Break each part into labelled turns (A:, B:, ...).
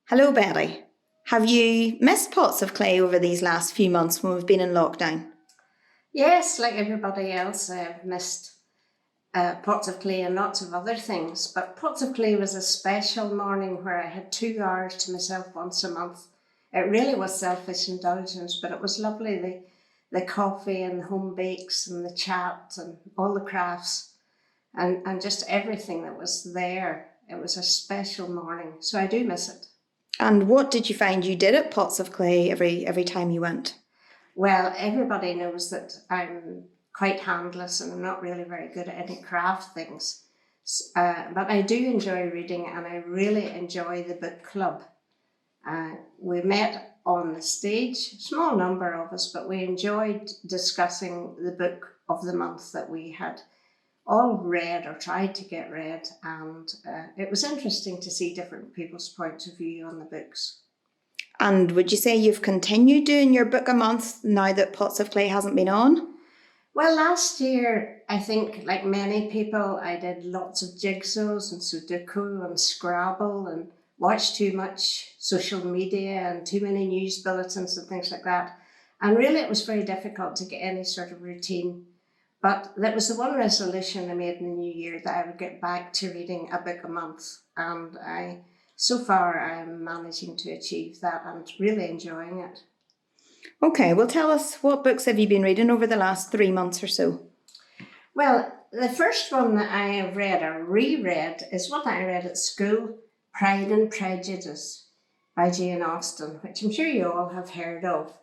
A: Hello, Betty. Have you missed Pots of Clay over these last few months when we've been in lockdown?
B: Yes, like everybody else, I've missed Pots of Clay and lots of other things. But Pots of Clay was a special morning where I had 2 hours to myself once a month. It really was selfish indulgence, but it was lovely. The coffee and the home bakes and the chat and all the crafts and just everything that was there. It was a special morning, so I do miss it.
A: And what did you find you did at Pots of Clay every time you went?
B: Well, everybody knows that I'm quite handless and I'm not really very good at any craft things. But I do enjoy reading and I really enjoy the book club. We met on the stage, small number of us, but we enjoyed discussing the book of the month that we had all read or tried to get read. And it was interesting to see different people's points of view on the books.
A: And would you say you've continued doing your book a month now that Pots of Clay hasn't been on?
B: Well, last year, I think, like many people, I did lots of jigsaws and Sudoku and Scrabble and watched too much social media and too many news bulletins and things like that. And really, it was very difficult to get any sort of routine. But that was the one resolution I made in the new year, that I would get back to reading a book a month. And so far, I'm managing to achieve that and really enjoying it.
A: Okay, well, tell us, what books have you been reading over the last 3 months or so?
B: Well, the first one that I have read or reread is what I read at school, Pride and Prejudice by Jane Austen, which I'm sure you all have heard of.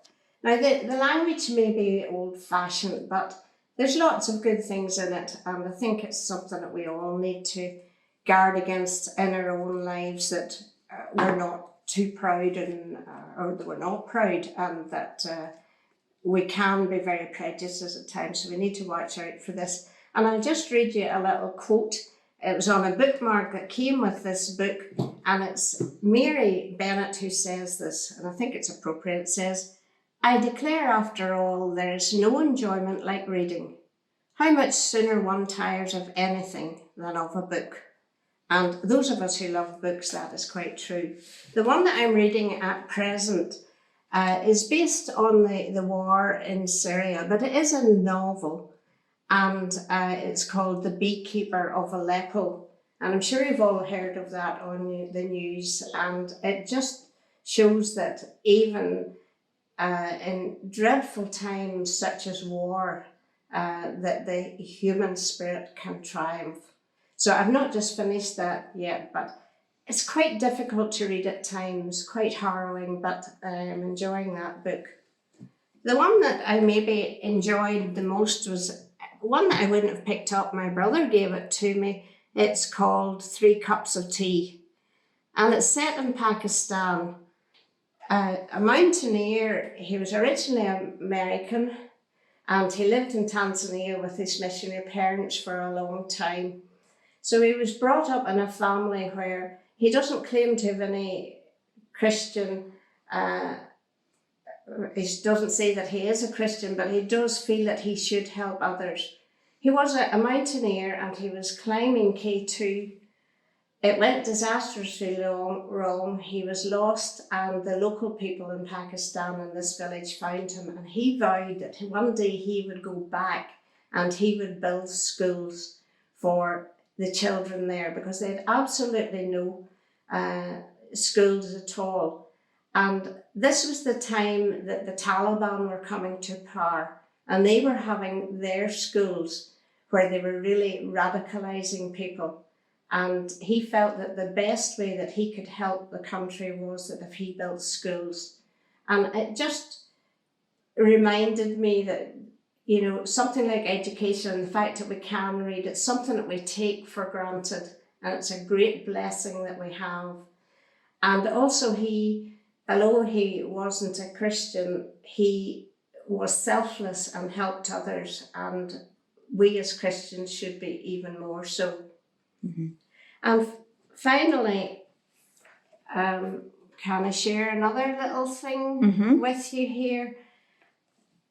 B: Now, the language may be old-fashioned, but there's lots of good things in it, and I think it's something that we all need to guard against in our own lives, that we're not too proud or that we're not proud, and that we can be very prejudiced at times, so we need to watch out for this. And I'll just read you a little quote. It was on a bookmark that came with this book, and it's Mary Bennett who says this, and I think it's appropriate. It says, "I declare, after all, there is no enjoyment like reading. How much sooner one tires of anything than of a book." And those of us who love books, that is quite true. The one that I'm reading at present is based on the war in Syria, but it is a novel, and it's called The Beekeeper of Aleppo. And I'm sure you've all heard of that on the news, and it just shows that even in dreadful times such as war, that the human spirit can triumph. So I've not just finished that yet, but it's quite difficult to read at times, quite harrowing, but I'm enjoying that book. The one that I maybe enjoyed the most was one that I wouldn't have picked up. My brother gave it to me. It's called Three Cups of Tea, and it's set in Pakistan. A mountaineer, he was originally American, and he lived in Tanzania with his missionary parents for a long time. So he was brought up in a family where he doesn't claim to have any Christian, he doesn't say that he is a Christian, but he does feel that he should help others. He was a mountaineer and he was climbing K2. It went disastrously wrong. He was lost, and the local people in Pakistan in this village found him, and he vowed that one day he would go back and he would build schools for the children there, because they had absolutely no schools at all. And this was the time that the Taliban were coming to power, and they were having their schools where they were really radicalizing people. And he felt that the best way that he could help the country was that if he built schools. And it just reminded me that, you know, something like education and the fact that we can read, it's something that we take for granted, and it's a great blessing that we have. And also although he wasn't a Christian, he was selfless and helped others, and we as Christians should be even more so.
A: Mm-hmm.
B: And finally, can I share another little thing with you here?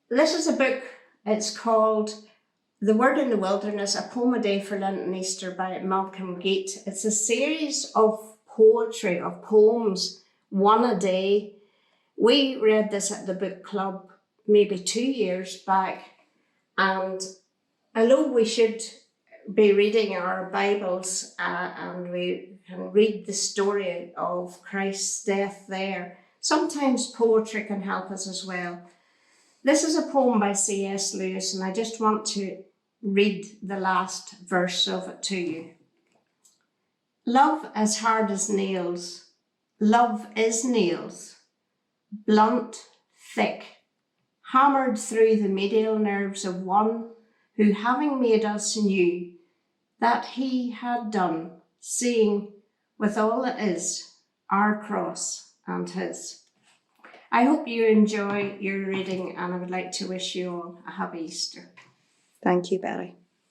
B: This is a book. It's called The Word in the Wilderness, A Poem a Day for Lent and Easter by Malcolm Gate. It's a series of poetry, of poems one a day. We read this at the book club maybe 2 years back, and although we should be reading our Bibles and we can read the story of Christ's death there, sometimes poetry can help us as well. This is a poem by C.S. Lewis, and I just want to read the last verse of it to you. Love as hard as nails, love is nails, blunt, thick, hammered through the medial nerves of one who, having made us, knew that he had done, seeing with all that is, our cross and his. I hope you enjoy your reading, and I would like to wish you all a happy Easter.
A: Thank you, Betty.